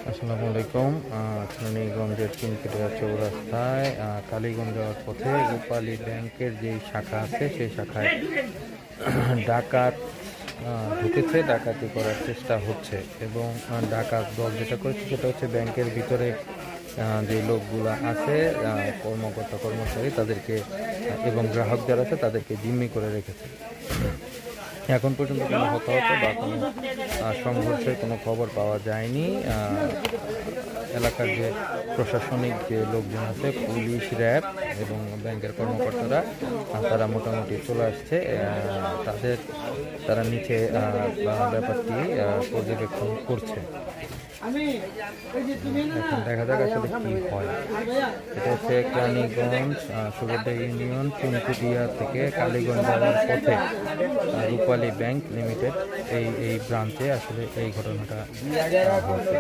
আসসালামু আলাইকুম। রানীগঞ্জের ৩ কিলোমিটার চৌরাস্তায় কালীগঞ্জ যাওয়ার পথে রূপালী ব্যাংকের যেই শাখা আছে সেই শাখায় ডাকাত ঢুকেছে, ডাকাতি করার চেষ্টা হচ্ছে এবং ডাকাত দল যেটা করেছে সেটা হচ্ছে ব্যাংকের ভিতরে যে লোকগুলো আছে, কর্মকর্তা কর্মচারী তাদেরকে এবং গ্রাহক যারা আছে তাদেরকে জিম্মি করে রেখেছে। এখন পর্যন্ত কোনো হতাহত বা কোনো সংঘর্ষের কোনো খবর পাওয়া যায়নি। এলাকার যে প্রশাসনিক যে লোকজন আছে, পুলিশ, র্যাব এবং ব্যাংকের কর্মকর্তারা তারা মোটামুটি চলে আসছে। তারা নিচে ব্যাপারটি পর্যবেক্ষণ করছে। এখন দেখা যাক আসলে কি হয়। এটা হচ্ছে রানীগঞ্জ সুগড্ডা ইউনিয়ন চুনকুটিয়া থেকে কালীগঞ্জ যাওয়ার পথে রূপালী ব্যাংক লিমিটেড এই ব্রাঞ্চে আসলে এই ঘটনাটা হয়েছে।